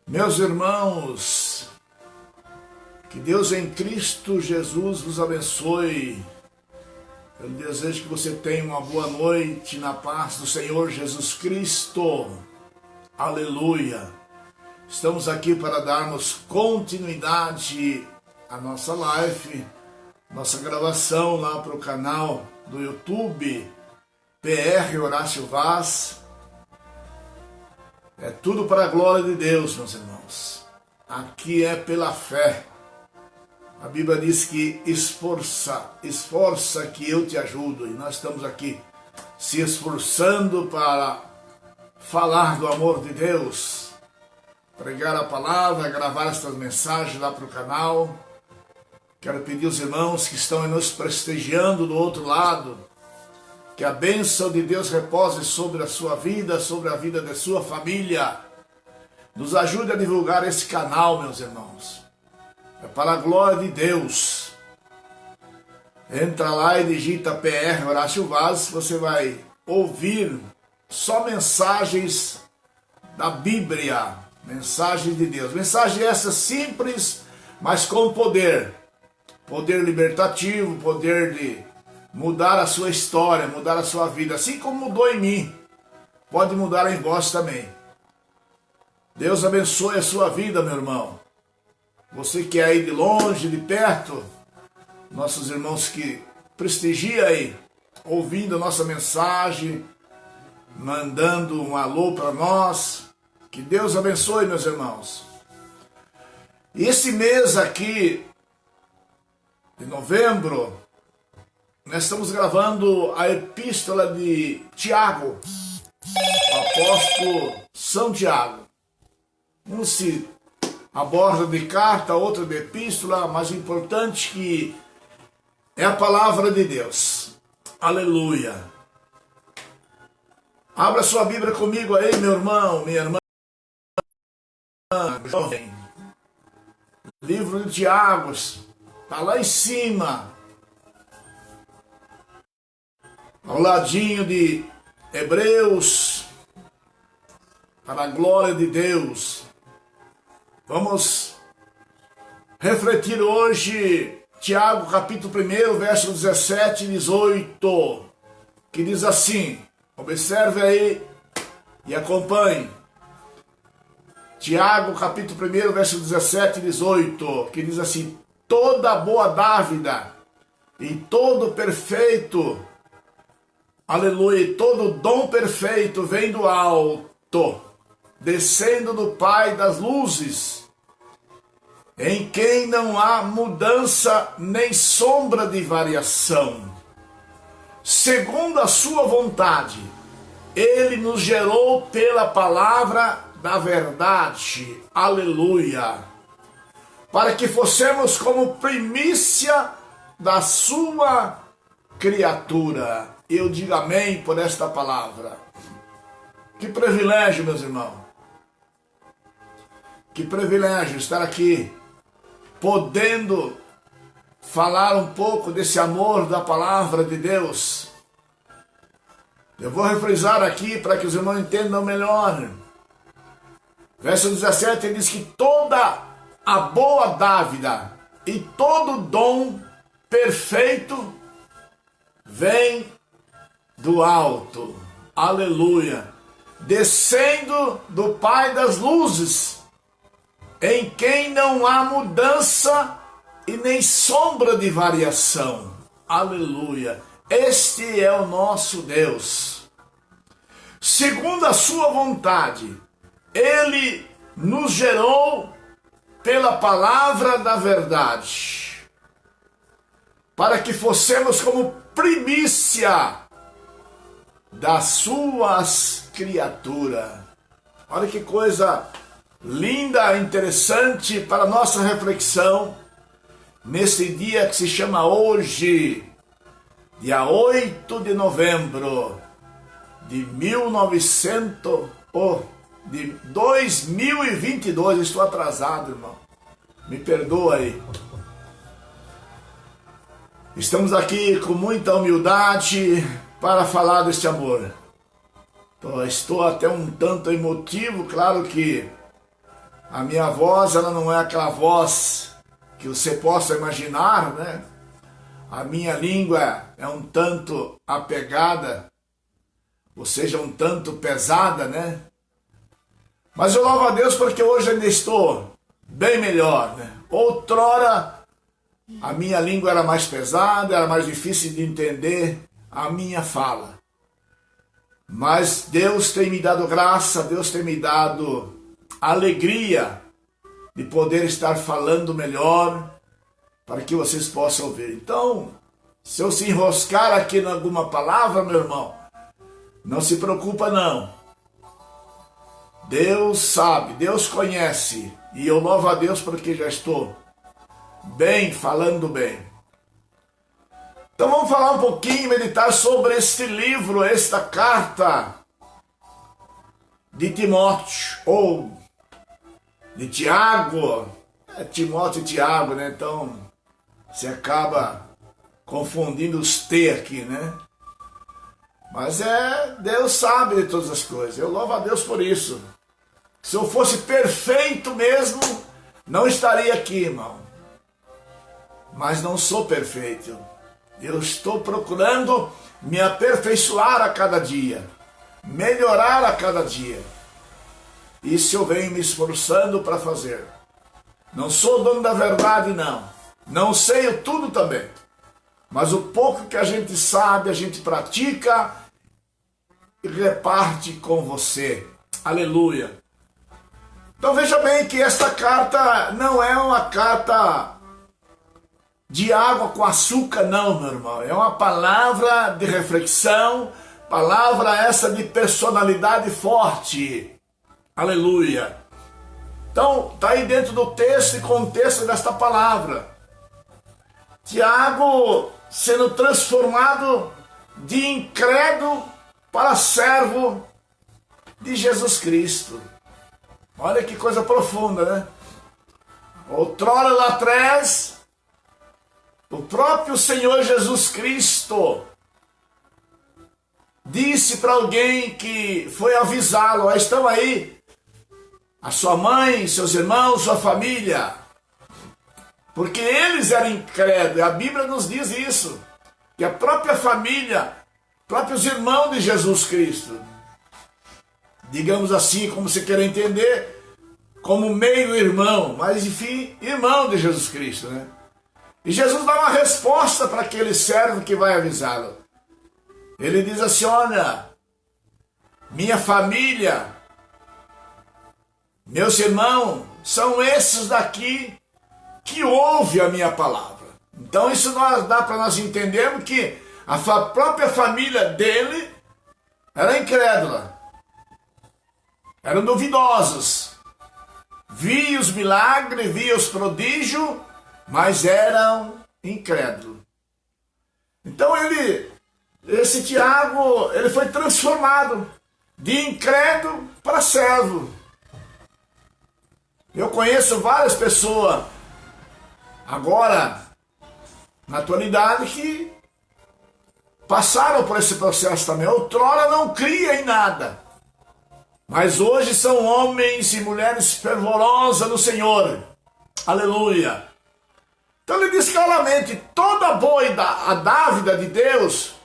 Meus irmãos, que Deus em Cristo Jesus vos abençoe. Eu desejo que você tenha uma boa noite na paz do Senhor Jesus Cristo. Aleluia! Estamos aqui para darmos continuidade à nossa live, nossa gravação lá para o canal do YouTube PR Horácio Vaz. É tudo para a glória de Deus, meus irmãos. Aqui é pela fé. A Bíblia diz que esforça que eu te ajudo. E nós estamos aqui se esforçando para falar do amor de Deus, pregar a palavra, gravar estas mensagens lá para o canal. Quero pedir aos irmãos que estão nos prestigiando do outro lado, que a bênção de Deus repose sobre a sua vida, sobre a vida de sua família. Nos ajude a divulgar esse canal, meus irmãos. É para a glória de Deus. Entra lá e digita PR Horácio Vaz, você vai ouvir só mensagens da Bíblia, mensagens de Deus. Mensagem essa simples, mas com poder. Poder libertativo, poder de mudar a sua história, mudar a sua vida, assim como mudou em mim, pode mudar em vós também. Deus abençoe a sua vida, meu irmão. Você que é aí de longe, de perto, nossos irmãos que prestigiam aí, ouvindo a nossa mensagem, mandando um alô para nós, que Deus abençoe, meus irmãos. E esse mês aqui, de novembro, nós estamos gravando a epístola de Tiago, o apóstolo São Tiago. Um se aborda de carta, outro de epístola, mas o importante que é a palavra de Deus. Aleluia! Abra sua Bíblia comigo aí, meu irmão, minha irmã, jovem. Livro de Tiago, está lá em cima, ao ladinho de Hebreus, para a glória de Deus. Vamos refletir hoje Tiago capítulo 1, verso 17 e 18, que diz assim, observe aí e acompanhe. Tiago capítulo 1, verso 17 e 18, que diz assim, toda boa dávida e todo perfeito, aleluia, todo dom perfeito vem do alto, descendo do Pai das luzes, em quem não há mudança nem sombra de variação. Segundo a sua vontade, ele nos gerou pela palavra da verdade, aleluia, para que fossemos como primícia da sua criatura. Eu digo amém por esta palavra. Que privilégio, meus irmãos. Que privilégio estar aqui, podendo falar um pouco desse amor da palavra de Deus. Eu vou refrisar aqui para que os irmãos entendam melhor. Verso 17, ele diz que toda a boa dávida e todo dom perfeito vem do alto, aleluia, descendo do Pai das luzes, em quem não há mudança e nem sombra de variação, aleluia. Este é o nosso Deus. Segundo a sua vontade, ele nos gerou pela palavra da verdade, para que fossemos como primícia das suas criaturas. Olha que coisa linda, interessante para a nossa reflexão nesse dia que se chama hoje, dia 8 de novembro de 2022. Estou atrasado, irmão. Me perdoa aí. Estamos aqui com muita humildade para falar deste amor. Estou até um tanto emotivo, claro que A minha voz, ela não é aquela voz que você possa imaginar, né? A minha língua é um tanto apegada, ou seja, um tanto pesada, né? Mas eu louvo a Deus porque hoje ainda estou bem melhor, né? Outrora, a minha língua era mais pesada, era mais difícil de entender a minha fala. Mas Deus tem me dado graça, Deus tem me dado alegria de poder estar falando melhor para que vocês possam ouvir. Então, se eu se enroscar aqui em alguma palavra, meu irmão, não se preocupa não. Deus sabe, Deus conhece, e eu louvo a Deus porque já estou bem, falando bem. Então vamos falar um pouquinho, meditar sobre este livro, esta carta de Timóteo, ou de Tiago. Timóteo e Tiago, né? Então você acaba confundindo os T aqui, né? Mas Deus sabe de todas as coisas, eu louvo a Deus por isso. Se eu fosse perfeito mesmo, não estaria aqui, irmão. Mas não sou perfeito. Eu estou procurando me aperfeiçoar a cada dia, melhorar a cada dia. Isso eu venho me esforçando para fazer. Não sou dono da verdade, não. Não sei o tudo também. Mas o pouco que a gente sabe, a gente pratica e reparte com você. Aleluia. Então veja bem que esta carta não é uma carta de água com açúcar, não, meu irmão. É uma palavra de reflexão, palavra essa de personalidade forte. Aleluia. Então, está aí dentro do texto e contexto desta palavra. Tiago sendo transformado de incrédulo para servo de Jesus Cristo. Olha que coisa profunda, né? Outrora lá atrás, o próprio Senhor Jesus Cristo disse para alguém que foi avisá-lo: estão aí a sua mãe, seus irmãos, sua família, porque eles eram incrédulos. A Bíblia nos diz isso, que a própria família, próprios irmãos de Jesus Cristo, digamos assim, como você quer entender, como meio irmão, mas enfim, irmão de Jesus Cristo, né? E Jesus dá uma resposta para aquele servo que vai avisá-lo. Ele diz assim: olha, minha família, meus irmãos, são esses daqui que ouvem a minha palavra. Então isso dá para nós entendermos que a própria família dele era incrédula, eram duvidosos, via os milagres, via os prodígios, mas eram incrédulos. Então esse Tiago, ele foi transformado de incrédulo para servo. Eu conheço várias pessoas agora, na atualidade, que passaram por esse processo também. Outrora não cria em nada, mas hoje são homens e mulheres fervorosas no Senhor. Aleluia. Então ele diz claramente: toda boa a dávida de Deus,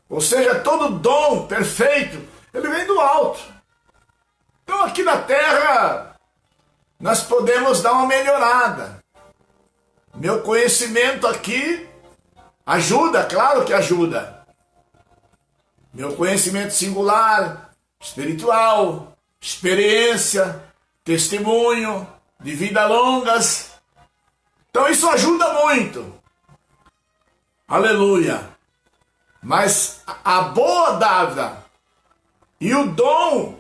ou seja, todo dom perfeito, ele vem do alto. Então aqui na terra nós podemos dar uma melhorada. Meu conhecimento aqui ajuda, claro que ajuda. Meu conhecimento singular, espiritual, experiência, testemunho, de vida longas. Então isso ajuda muito. Aleluia. Mas a boa dávida e o dom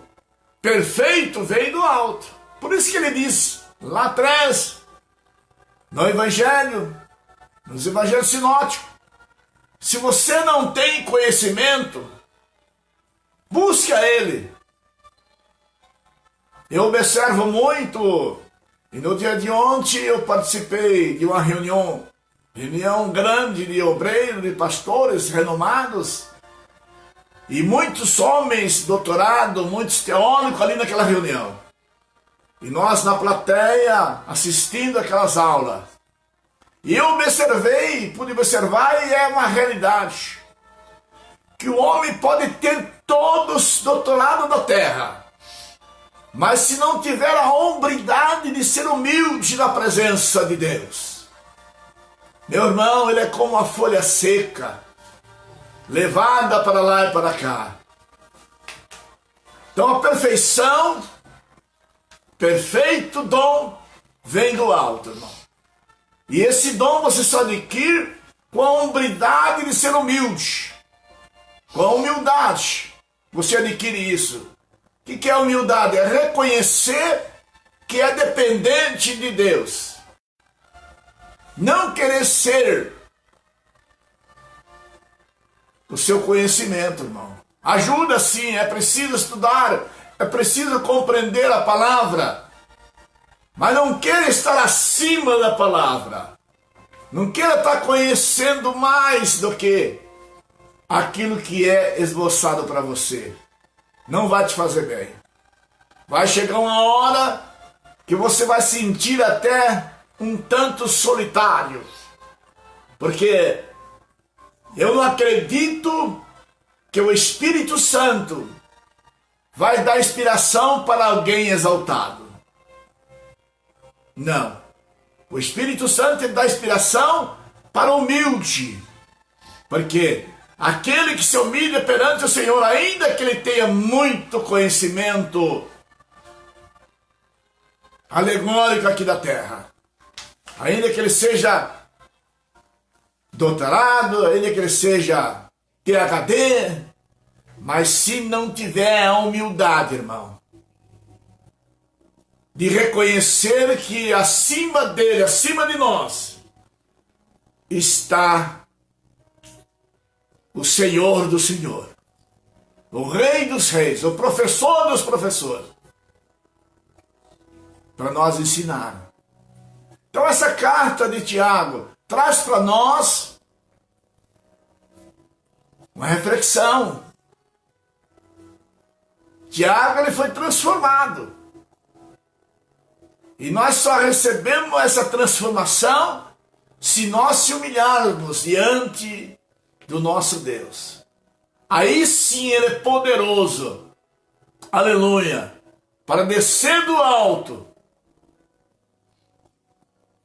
perfeito veio do alto. Por isso que ele diz lá atrás, no Evangelho, nos Evangelhos sinóticos: se você não tem conhecimento, busca ele. Eu observo muito, e no dia de ontem eu participei de uma reunião grande de obreiros, de pastores renomados, e muitos homens doutorados, muitos teólogos ali naquela reunião. E nós na plateia assistindo aquelas aulas. E eu pude observar, e é uma realidade, que o homem pode ter todos os doutorados da terra, mas se não tiver a hombridade de ser humilde na presença de Deus, meu irmão, ele é como a folha seca, levada para lá e para cá. Então a perfeição, perfeito dom, vem do alto, irmão. E esse dom você só adquire com a hombridade de ser humilde. Com a humildade você adquire isso. O que é humildade? É reconhecer que é dependente de Deus. Não querer ser o seu conhecimento, irmão. Ajuda sim, é preciso estudar, é preciso compreender a palavra. Mas não queira estar acima da palavra. Não queira estar conhecendo mais do que aquilo que é esboçado para você. Não vai te fazer bem. Vai chegar uma hora que você vai sentir até um tanto solitário. Porque eu não acredito que o Espírito Santo vai dar inspiração para alguém exaltado. Não. O Espírito Santo dá inspiração para o humilde. Porque aquele que se humilha perante o Senhor, ainda que ele tenha muito conhecimento alegórico aqui da terra, ainda que ele seja doutorado, ainda que ele seja PhD, mas se não tiver a humildade, irmão, de reconhecer que acima dele, acima de nós, está o Senhor do Senhor, o Rei dos Reis, o professor dos professores, para nós ensinar. Então essa carta de Tiago traz para nós uma reflexão. Tiago, ele foi transformado. E nós só recebemos essa transformação se nós se humilharmos diante do nosso Deus. Aí sim ele é poderoso, aleluia, para descer do alto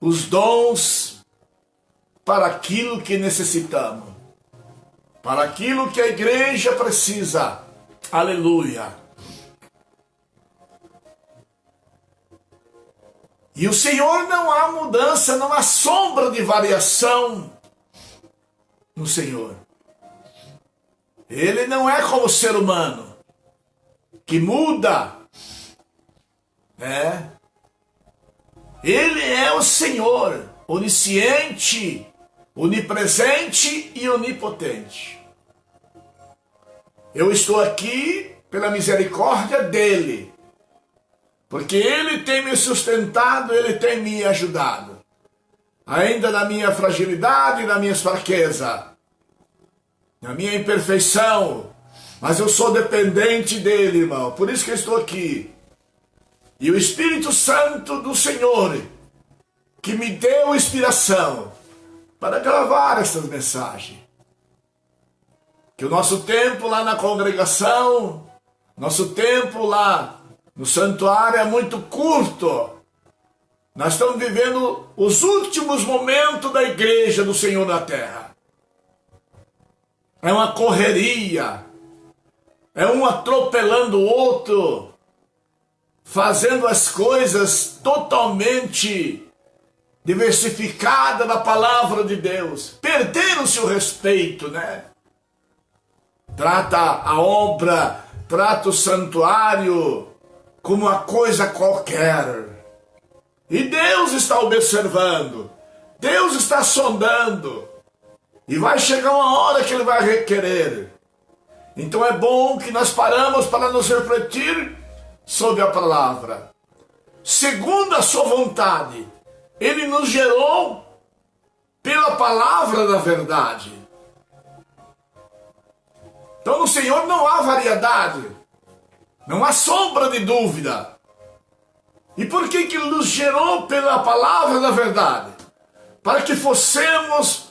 os dons para aquilo que necessitamos, para aquilo que a igreja precisa, aleluia. E o Senhor, não há mudança, não há sombra de variação no Senhor. Ele não é como o ser humano, que muda, né? Ele é o Senhor, onisciente, onipresente e onipotente. Eu estou aqui pela misericórdia dele, porque ele tem me sustentado, ele tem me ajudado, ainda na minha fragilidade, na minha fraqueza, na minha imperfeição, mas eu sou dependente dele, irmão, por isso que eu estou aqui. E o Espírito Santo do Senhor, que me deu inspiração para gravar essas mensagens. Que o nosso tempo lá na congregação, nosso tempo lá no santuário é muito curto. Nós estamos vivendo os últimos momentos da igreja do Senhor na terra. É uma correria, é um atropelando o outro, fazendo as coisas totalmente diversificadas na palavra de Deus. Perderam-se o respeito, né? Trata a obra, trata o santuário como uma coisa qualquer. E Deus está observando, Deus está sondando, e vai chegar uma hora que Ele vai requerer. Então é bom que nós paramos para nos refletir sobre a palavra. Segundo a sua vontade, Ele nos gerou pela palavra da verdade. Então no Senhor não há variedade, não há sombra de dúvida. E por que que Ele nos gerou pela palavra da verdade? Para que fossemos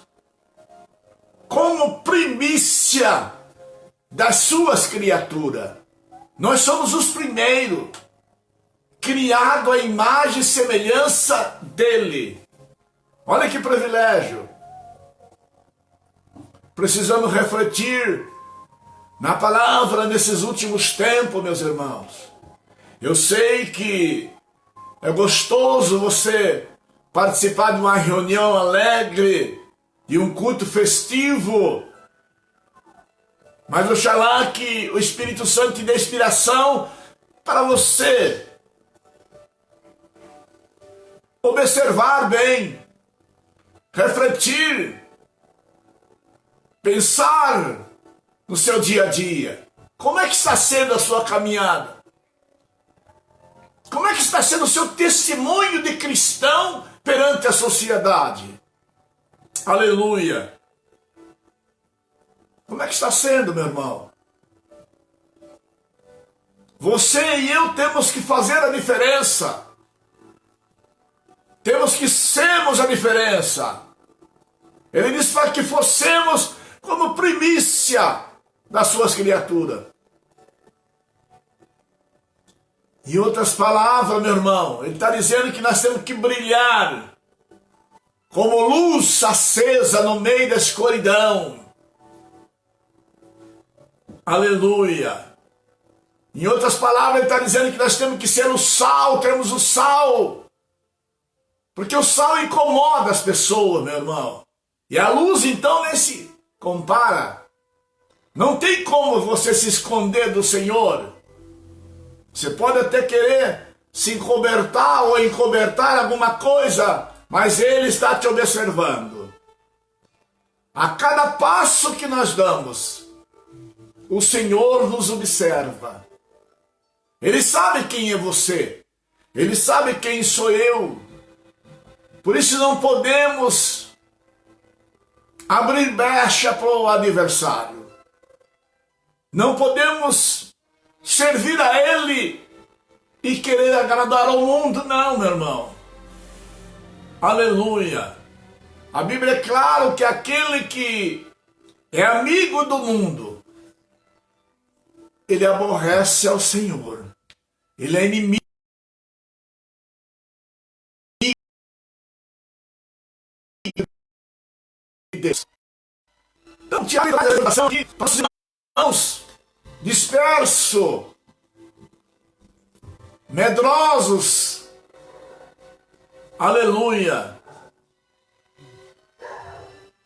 como primícia das suas criaturas. Nós somos os primeiros, criados à imagem e semelhança dele. Olha que privilégio. Precisamos refletir na palavra nesses últimos tempos, meus irmãos. Eu sei que é gostoso você participar de uma reunião alegre, de um culto festivo, mas oxalá que o Espírito Santo te dê inspiração para você observar bem, refletir, pensar no seu dia a dia. Como é que está sendo a sua caminhada? Como é que está sendo o seu testemunho de cristão perante a sociedade? Aleluia! Como é que está sendo, meu irmão? Você e eu temos que fazer a diferença. Temos que sermos a diferença. Ele diz para que fossemos como primícia das suas criaturas. Em outras palavras, meu irmão, ele está dizendo que nós temos que brilhar como luz acesa no meio da escuridão. Aleluia. Em outras palavras, ele está dizendo que nós temos que ser o sal, temos o sal. Porque o sal incomoda as pessoas, meu irmão. E a luz, então, nem se compara. Não tem como você se esconder do Senhor. Você pode até querer se encobertar ou encobertar alguma coisa, mas Ele está te observando. A cada passo que nós damos, o Senhor nos observa. Ele sabe quem é você. Ele sabe quem sou eu. Por isso não podemos abrir brecha para o adversário. Não podemos servir a Ele e querer agradar ao mundo, não, meu irmão. Aleluia. A Bíblia é claro que aquele que é amigo do mundo, ele aborrece ao Senhor. Ele é inimigo de Deus. Então, Tiago traz a revelação aqui para os irmãos dispersos, medrosos. Aleluia.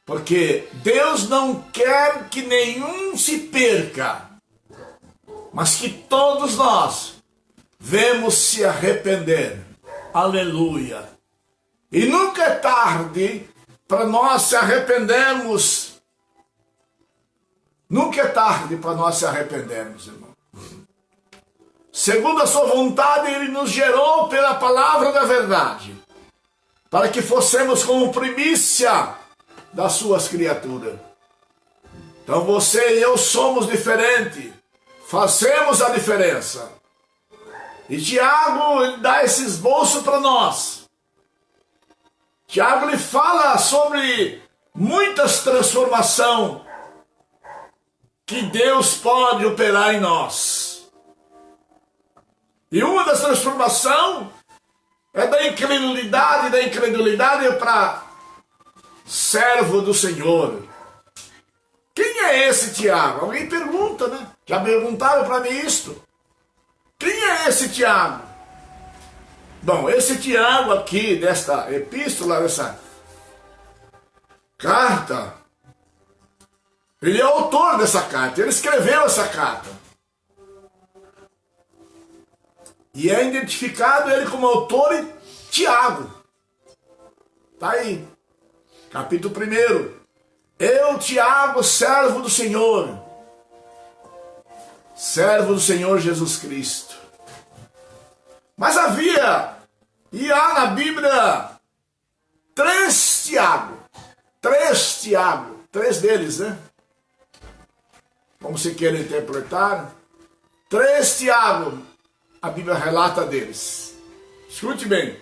Porque Deus não quer que nenhum se perca, mas que todos nós vemos se arrepender. Aleluia. E nunca é tarde para nós se arrependermos. Nunca é tarde para nós se arrependermos, irmão. Segundo a sua vontade, Ele nos gerou pela palavra da verdade, para que fossemos como primícia das suas criaturas. Então você e eu somos diferentes, fazemos a diferença. E Tiago, ele dá esse esboço para nós. Tiago, ele fala sobre muitas transformações que Deus pode operar em nós. E uma das transformações é da incredulidade para servo do Senhor. Quem é esse Tiago? Alguém pergunta, né? Já perguntaram para mim isto. Quem é esse Tiago? Bom, esse Tiago aqui, desta epístola, dessa carta, ele é autor dessa carta, ele escreveu essa carta. E é identificado ele como autor em Tiago. Está aí, capítulo 1. Eu, Tiago, servo do Senhor Jesus Cristo. Mas havia, e há na Bíblia, 3 Tiago, 3 deles, né? Como se queira interpretar, 3 Tiago, a Bíblia relata deles. Escute bem.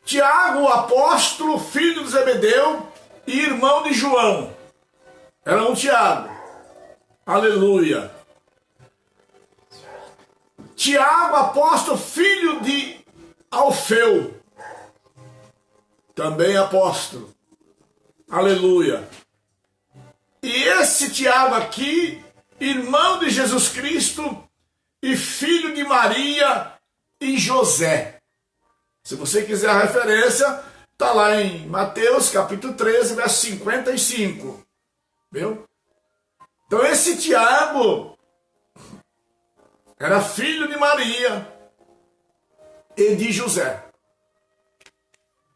Tiago, o apóstolo, filho de Zebedeu e irmão de João. Era um Tiago. Aleluia. Tiago, apóstolo, filho de Alfeu. Também apóstolo. Aleluia. E esse Tiago aqui, irmão de Jesus Cristo e filho de Maria e José. Se você quiser a referência, está lá em Mateus capítulo 13, verso 55. Viu? Então esse Tiago era filho de Maria e de José.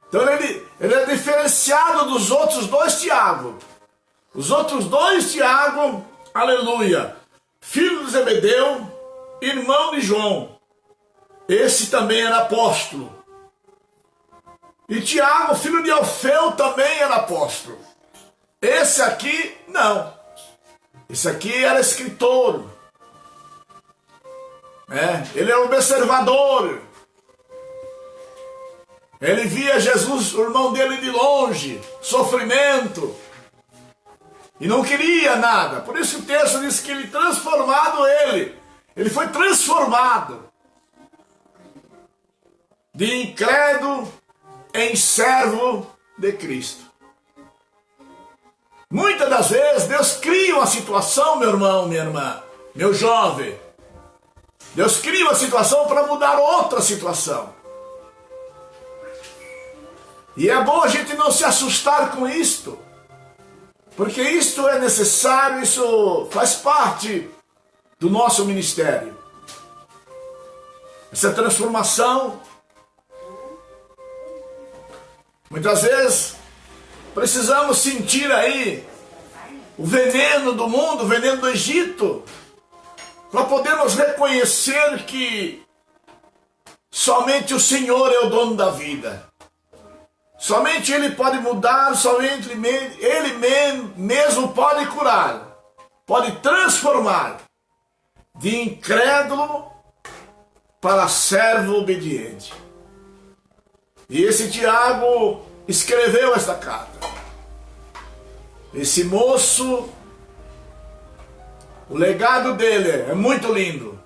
Então ele é diferenciado dos outros dois Tiago. Os outros dois Tiago, aleluia, filho de Zebedeu, irmão de João. Esse também era apóstolo. E Tiago, filho de Alfeu, também era apóstolo. Esse aqui, não. Esse aqui era escritor. Ele era observador. Ele via Jesus, o irmão dele, de longe, sofrimento. E não queria nada. Por isso o texto diz que ele foi transformado de incrédulo em servo de Cristo. Muitas das vezes Deus cria uma situação, meu irmão, minha irmã, meu jovem. Deus cria uma situação para mudar outra situação. E é bom a gente não se assustar com isto, porque isto é necessário, isso faz parte do nosso ministério. Essa transformação, muitas vezes, precisamos sentir aí o veneno do mundo, o veneno do Egito, para podermos reconhecer que somente o Senhor é o dono da vida. Somente Ele pode mudar, somente Ele mesmo pode curar, pode transformar de incrédulo para servo obediente. E esse Tiago escreveu esta carta. Esse moço, o legado dele é muito lindo.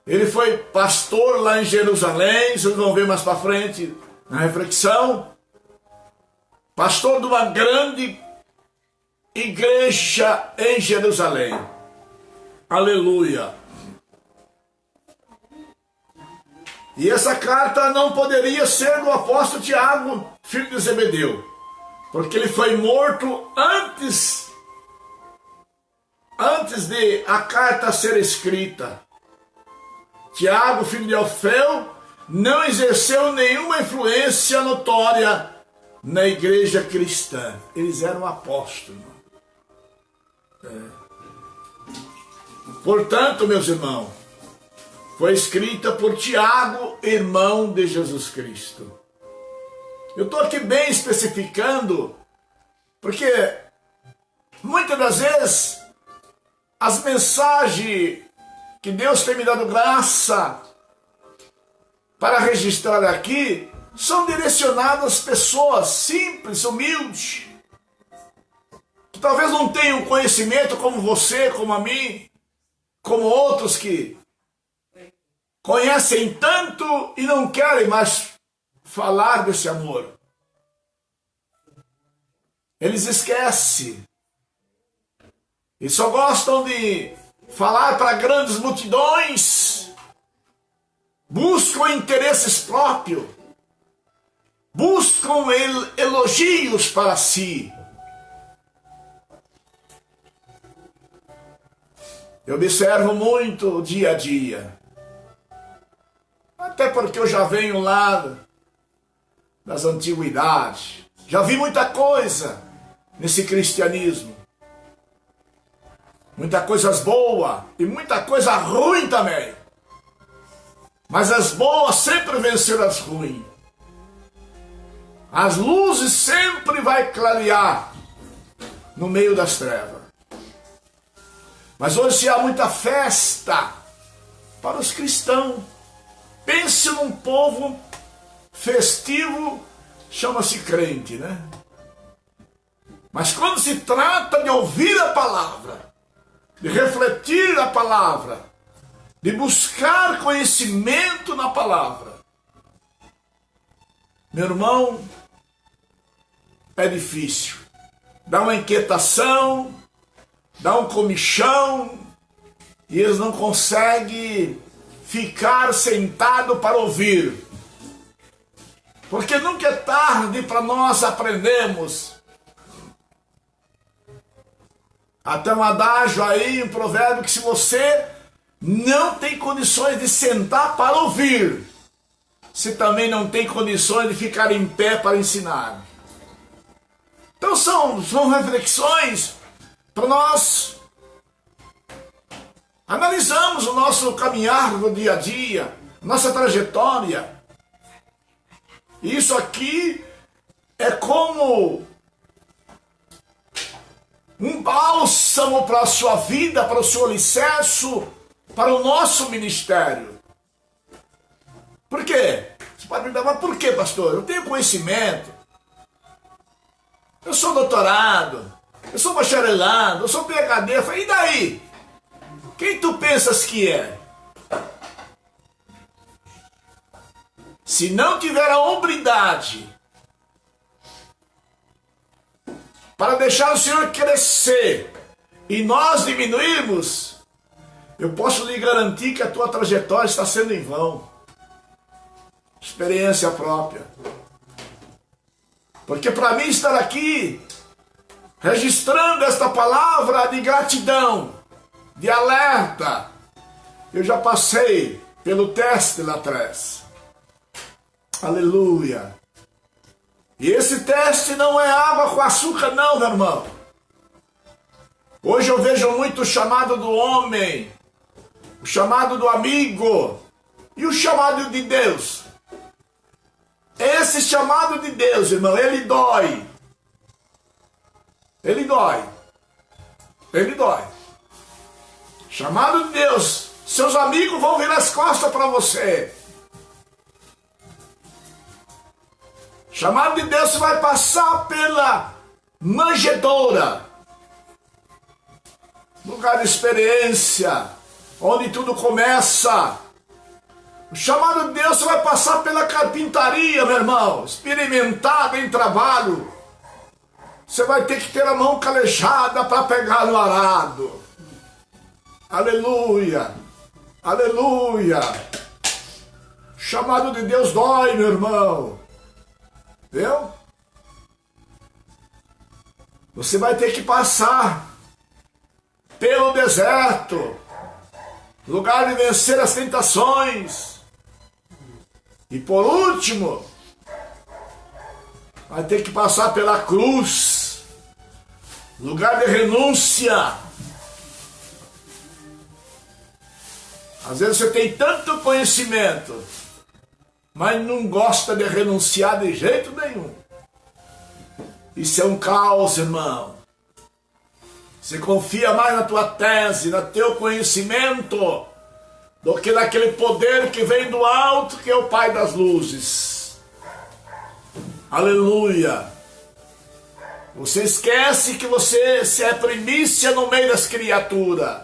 Ele foi pastor lá em Jerusalém, vocês vão ver mais para frente na reflexão. Pastor de uma grande igreja em Jerusalém. Aleluia. E essa carta não poderia ser do apóstolo Tiago, filho de Zebedeu, porque ele foi morto antes de a carta ser escrita. Tiago, filho de Alfeu, não exerceu nenhuma influência notória na igreja cristã. Eles eram apóstolos. Portanto, meus irmãos, foi escrita por Tiago, irmão de Jesus Cristo. Eu estou aqui bem especificando, porque muitas das vezes as mensagens que Deus tem me dado graça para registrar aqui são direcionadas às pessoas simples, humildes, que talvez não tenham conhecimento como você, como a mim, como outros que conhecem tanto e não querem mais falar desse amor. Eles esquecem e só gostam de falar para grandes multidões, buscam interesses próprios, buscam elogios para si. Eu observo muito dia a dia, até porque eu já venho lá das antiguidades, já vi muita coisa nesse cristianismo, muitas coisas boas e muita coisa ruim também, mas as boas sempre venceram as ruins. As luzes sempre vai clarear no meio das trevas. Mas hoje há muita festa para os cristãos. Pense num povo festivo, chama-se crente, né? Mas quando se trata de ouvir a palavra, de refletir a palavra, de buscar conhecimento na palavra, meu irmão, é difícil. Dá uma inquietação, dá um comichão, e eles não conseguem ficar sentado para ouvir. Porque nunca é tarde para nós aprendermos. Até um adágio aí, um provérbio, que se você não tem condições de sentar para ouvir, você também não tem condições de ficar em pé para ensinar. Então são reflexões para nós analisarmos o nosso caminhar no dia a dia, nossa trajetória. Isso aqui é como um bálsamo para a sua vida, para o seu alicerce, para o nosso ministério. Por quê? Você pode me perguntar, mas por quê, pastor? Eu tenho conhecimento, eu sou doutorado, eu sou bacharelado, eu sou PhD. Eu falei, e daí? Quem tu pensas que é? Se não tiver a hombridade para deixar o Senhor crescer e nós diminuirmos, eu posso lhe garantir que a tua trajetória está sendo em vão. Experiência própria. Porque para mim estar aqui, registrando esta palavra de gratidão, de alerta, eu já passei pelo teste lá atrás. Aleluia. E esse teste não é água com açúcar não, meu irmão. Hoje eu vejo muito o chamado do homem, o chamado do amigo e o chamado de Deus. Esse chamado de Deus, irmão, ele dói. Ele dói. Ele dói. Chamado de Deus, seus amigos vão virar as costas para você. Chamado de Deus, você vai passar pela manjedoura, lugar de experiência, onde tudo começa. O chamado de Deus, você vai passar pela carpintaria, meu irmão, experimentado em trabalho. Você vai ter que ter a mão calejada para pegar no arado. Aleluia, aleluia. O chamado de Deus dói, meu irmão. Viu? Você vai ter que passar pelo deserto, lugar de vencer as tentações. E por último, vai ter que passar pela cruz, lugar de renúncia. Às vezes você tem tanto conhecimento, mas não gosta de renunciar de jeito nenhum. Isso é um caos, irmão. Você confia mais na tua tese, no teu conhecimento, do que naquele poder que vem do alto, que é o Pai das luzes. Aleluia. Você esquece que você se é primícia no meio das criaturas.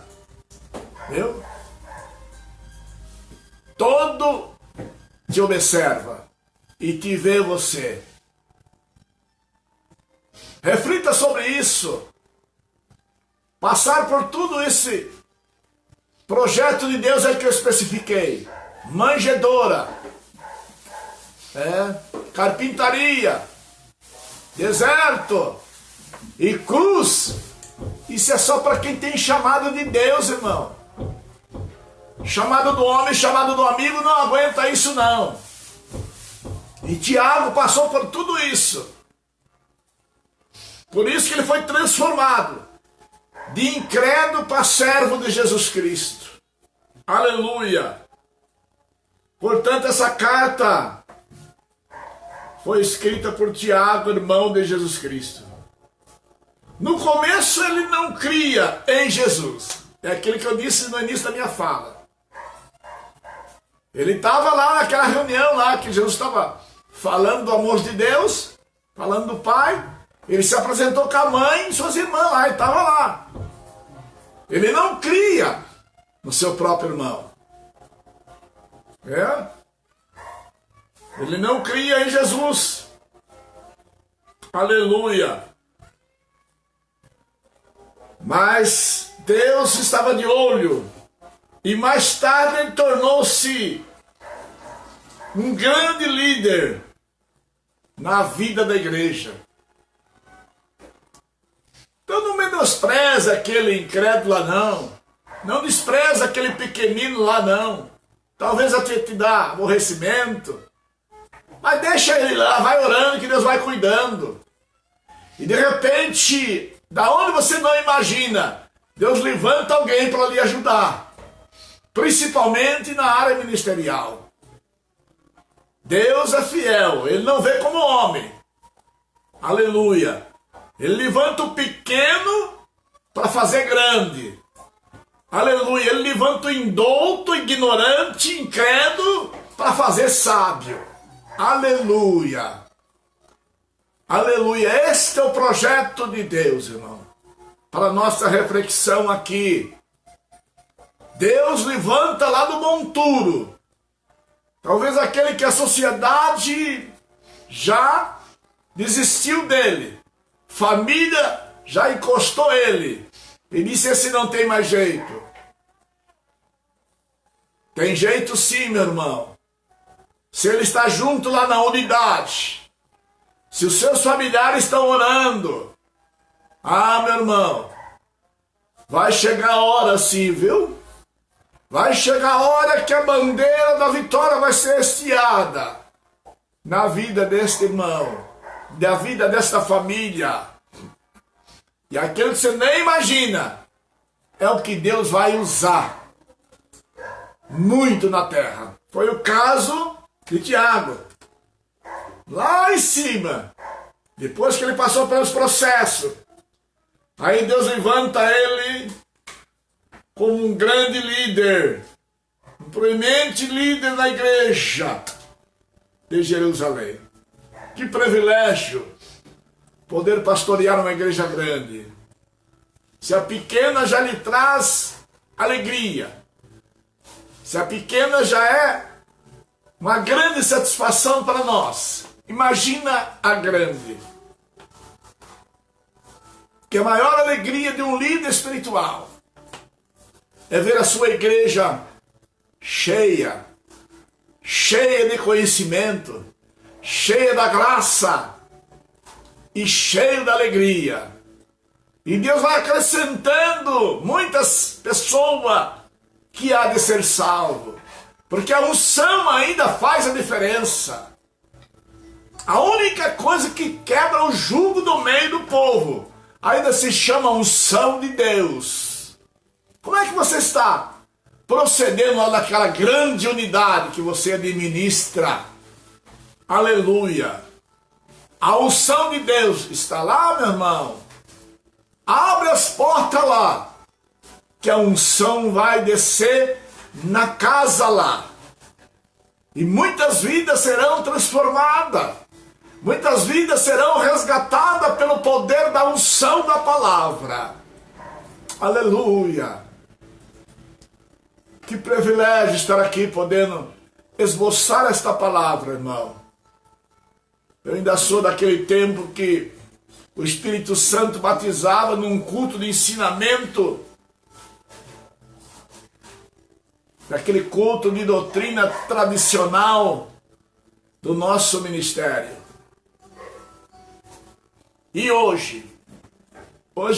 Viu? Todo te observa e te vê você. Reflita sobre isso. Passar por tudo esse projeto de Deus é que eu especifiquei. Manjedoura, carpintaria, deserto e cruz. Isso é só para quem tem chamado de Deus, irmão. Chamado do homem, chamado do amigo, não aguenta isso não. E Tiago passou por tudo isso. Por isso que ele foi transformado de incrédulo para servo de Jesus Cristo. Aleluia. Portanto, essa carta foi escrita por Tiago, irmão de Jesus Cristo. No começo ele não cria em Jesus. É aquilo que eu disse no início da minha fala. Ele estava lá naquela reunião lá, que Jesus estava falando do amor de Deus, falando do Pai. Ele se apresentou com a mãe e suas irmãs lá, ele estava lá. Ele não cria no seu próprio irmão. Ele não cria em Jesus. Aleluia. Mas Deus estava de olho. E mais tarde ele tornou-se um grande líder na vida da igreja. Então não menospreza aquele incrédulo lá não. Não despreza aquele pequenino lá não. Talvez até te dá aborrecimento. Mas deixa ele lá, vai orando que Deus vai cuidando. E de repente, da onde você não imagina, Deus levanta alguém para lhe ajudar. Principalmente na área ministerial. Deus é fiel, Ele não vê como homem. Aleluia. Ele levanta o pequeno para fazer grande. Aleluia. Ele levanta o indouto, ignorante, incrédulo para fazer sábio. Aleluia. Aleluia. Este é o projeto de Deus, irmão. Para a nossa reflexão aqui. Deus levanta lá do monturo. Talvez aquele que a sociedade já desistiu dele. Família já encostou ele. E disse, esse não tem mais jeito. Tem jeito sim, meu irmão. Se ele está junto lá na unidade. Se os seus familiares estão orando. Ah, meu irmão. Vai chegar a hora sim, viu? Vai chegar a hora que a bandeira da vitória vai ser hasteada na vida deste irmão, da vida desta família. E aquilo que você nem imagina é o que Deus vai usar muito na terra. Foi o caso de Tiago. Lá em cima, depois que ele passou pelos processos, aí Deus levanta ele como um grande líder, um proeminente líder na igreja de Jerusalém. Que privilégio poder pastorear uma igreja grande. Se a pequena já lhe traz alegria, se a pequena já é uma grande satisfação para nós, imagina a grande. Que a maior alegria de um líder espiritual é ver a sua igreja cheia, cheia de conhecimento, cheia da graça e cheia da alegria. E Deus vai acrescentando muitas pessoas que há de ser salvo, porque a unção ainda faz a diferença. A única coisa que quebra o jugo do meio do povo ainda se chama unção de Deus. Como é que você está procedendo lá naquela grande unidade que você administra? Aleluia. A unção de Deus está lá, meu irmão. Abre as portas lá, que a unção vai descer na casa lá. E muitas vidas serão transformadas. Muitas vidas serão resgatadas pelo poder da unção da palavra. Aleluia. Que privilégio estar aqui podendo esboçar esta palavra, irmão. Eu ainda sou daquele tempo que o Espírito Santo batizava num culto de ensinamento, daquele culto de doutrina tradicional do nosso ministério. E hoje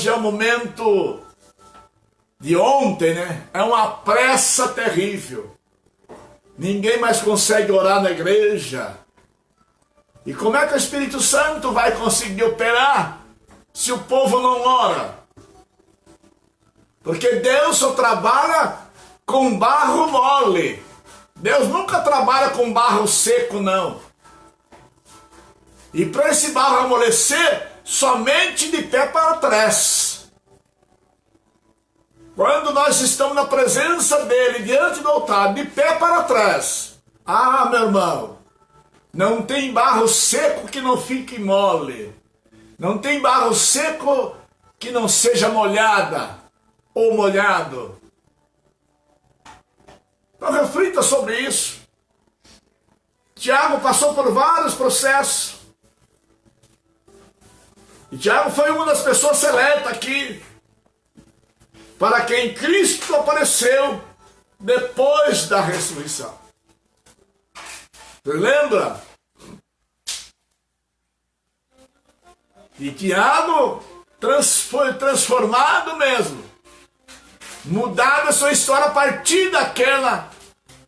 é o momento de ontem, né? É uma pressa terrível. Ninguém mais consegue orar na igreja. E como é que o Espírito Santo vai conseguir operar se o povo não ora? Porque Deus só trabalha com barro mole. Deus nunca trabalha com barro seco, não. E para esse barro amolecer, somente de pé para trás. Quando nós estamos na presença dele, diante do altar, de pé para trás, meu irmão, não tem barro seco que não fique mole, não tem barro seco que não seja molhada ou molhado. Então reflita sobre isso. Tiago passou por vários processos. E Tiago foi uma das pessoas seletas aqui, para quem Cristo apareceu depois da ressurreição. Você lembra? E Tiago foi transformado mesmo, mudada a sua história a partir daquela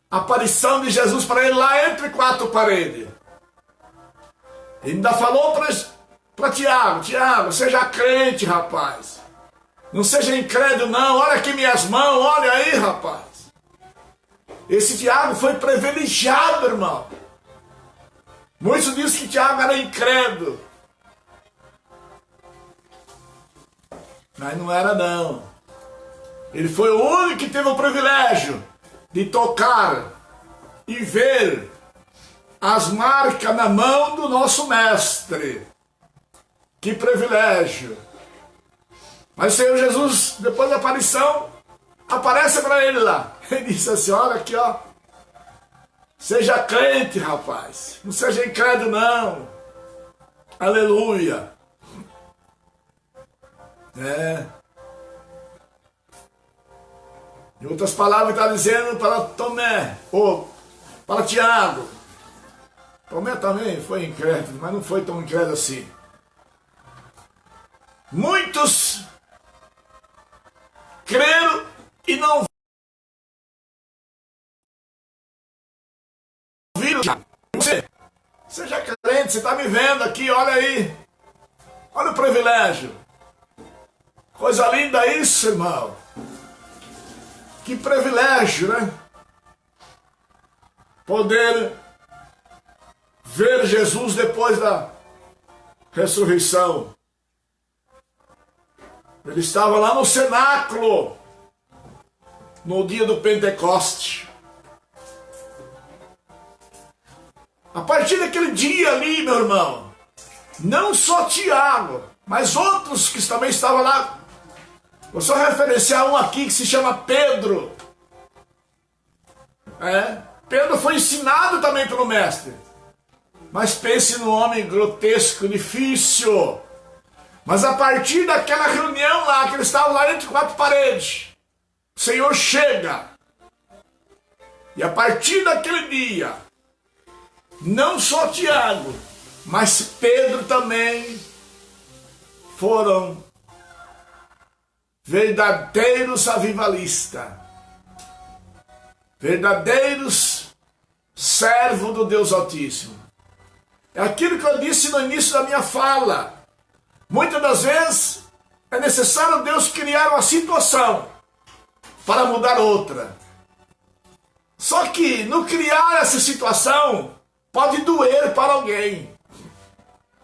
aparição de Jesus para ele lá entre quatro paredes. Ele ainda falou para Tiago: Tiago, seja crente, rapaz. Não seja incrédulo, não. Olha aqui minhas mãos, olha aí, rapaz. Esse Tiago foi privilegiado, irmão. Muitos dizem que Tiago era incrédulo. Mas não era, não. Ele foi o único que teve o privilégio de tocar e ver as marcas na mão do nosso mestre. Que privilégio. Mas o Senhor Jesus, depois da aparição, aparece para ele lá. Ele disse assim: olha aqui, ó. Seja crente, rapaz. Não seja incrédulo, não. Aleluia. Em outras palavras, está dizendo para Tomé, ou para Tiago. Tomé também foi incrédulo, mas não foi tão incrédulo assim. Muitos creram e não viram. Você, seja crente, você está me vendo aqui, olha aí. Olha o privilégio. Coisa linda isso, irmão. Que privilégio, né? Poder ver Jesus depois da ressurreição. Ele estava lá no cenáculo, no dia do Pentecoste. A partir daquele dia ali, meu irmão, não só Tiago, mas outros que também estavam lá. Vou só referenciar um aqui que se chama Pedro. Pedro foi ensinado também pelo mestre. Mas pense num homem grotesco, difícil. Mas a partir daquela reunião lá, que eles estavam lá entre quatro paredes, o Senhor chega. E a partir daquele dia, não só Tiago, mas Pedro também foram verdadeiros avivalistas, verdadeiros servos do Deus Altíssimo. É aquilo que eu disse no início da minha fala. Muitas das vezes é necessário Deus criar uma situação para mudar outra. Só que no criar essa situação pode doer para alguém.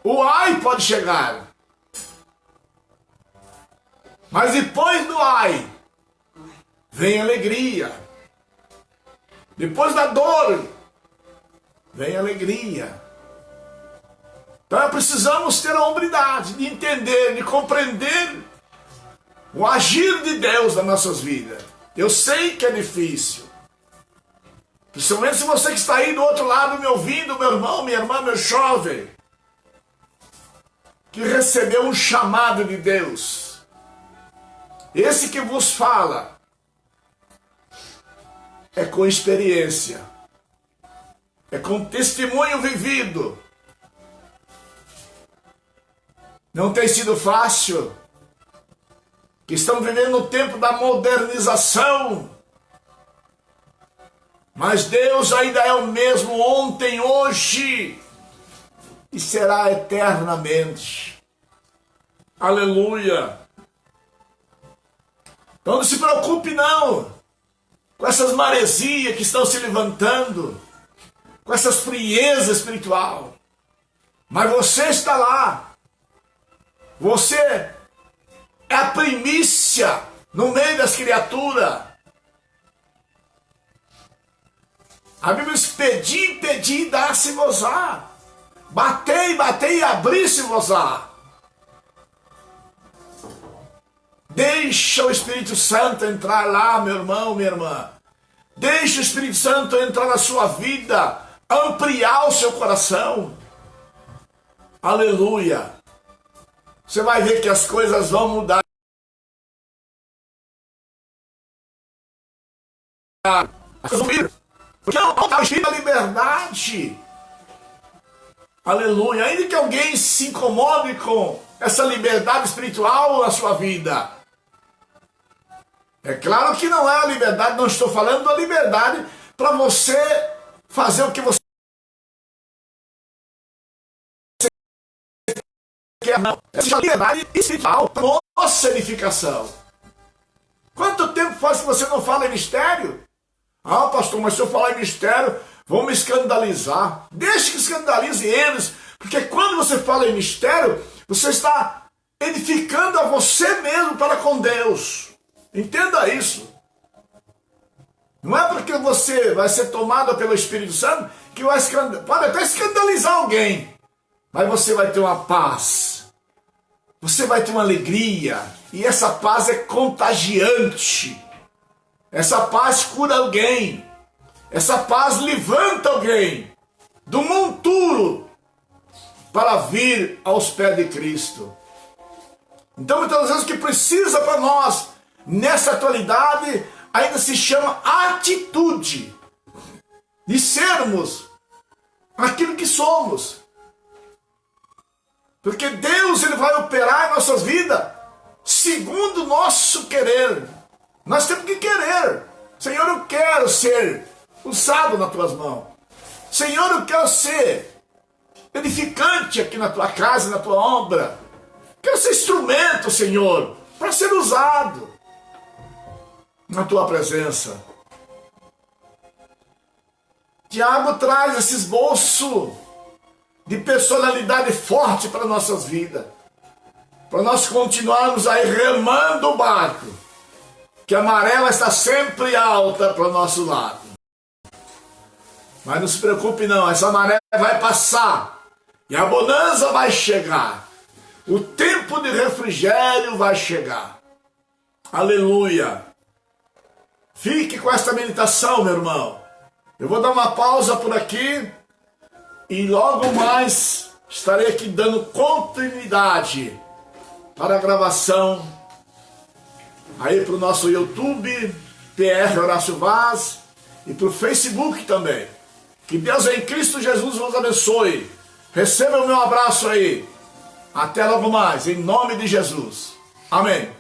O ai pode chegar. Mas depois do ai, vem alegria. Depois da dor, vem alegria. Então precisamos ter a hombridade de entender, de compreender o agir de Deus nas nossas vidas. Eu sei que é difícil. Principalmente se você que está aí do outro lado me ouvindo, meu irmão, minha irmã, meu jovem, que recebeu um chamado de Deus. Esse que vos fala é com experiência, é com testemunho vivido. Não tem sido fácil, que estamos vivendo no tempo da modernização, mas Deus ainda é o mesmo ontem, hoje e será eternamente. Aleluia! Então não se preocupe não com essas maresias que estão se levantando, com essas friezas espiritual. Mas você está lá. Você é a primícia no meio das criaturas. A Bíblia diz: pedi, pedi e dá-se-vos-á. Batei, batei e abri-se-vos-á. Deixa o Espírito Santo entrar lá, meu irmão, minha irmã. Deixa o Espírito Santo entrar na sua vida, ampliar o seu coração. Aleluia. Você vai ver que as coisas vão mudar. Porque não está o Espírito da liberdade. Aleluia. Ainda que alguém se incomode com essa liberdade espiritual na sua vida. É claro que não é a liberdade, não estou falando da liberdade para você fazer o que você quer, não. Essa liberdade espiritual para nossa edificação. Quanto tempo faz que você não fala em mistério? Ah, pastor, mas se eu falar em mistério, vão me escandalizar. Deixe que escandalize eles, porque quando você fala em mistério, você está edificando a você mesmo para com Deus. Entenda isso. Não é porque você vai ser tomado pelo Espírito Santo que vai pode até escandalizar alguém, mas você vai ter uma paz. Você vai ter uma alegria. E essa paz é contagiante. Essa paz cura alguém. Essa paz levanta alguém do monturo para vir aos pés de Cristo. Então, muitas vezes o que precisa para nós nessa atualidade ainda se chama atitude de sermos aquilo que somos. Porque Deus, ele vai operar em nossas vidas segundo o nosso querer. Nós temos que querer. Senhor, eu quero ser usado nas tuas mãos. Senhor, eu quero ser edificante aqui na tua casa, na tua obra. Quero ser instrumento, Senhor, para ser usado na tua presença. Tiago traz esse esboço de personalidade forte para nossas vidas, para nós continuarmos aí remando o barco, que a maré vai estar sempre alta para o nosso lado. Mas não se preocupe não, essa maré vai passar e a bonança vai chegar. O tempo de refrigério vai chegar. Aleluia. Fique com esta meditação, meu irmão. Eu vou dar uma pausa por aqui e logo mais estarei aqui dando continuidade para a gravação aí para o nosso YouTube, PR Horácio Vaz, e para o Facebook também. Que Deus em Cristo Jesus vos abençoe. Receba o meu abraço aí. Até logo mais, em nome de Jesus. Amém.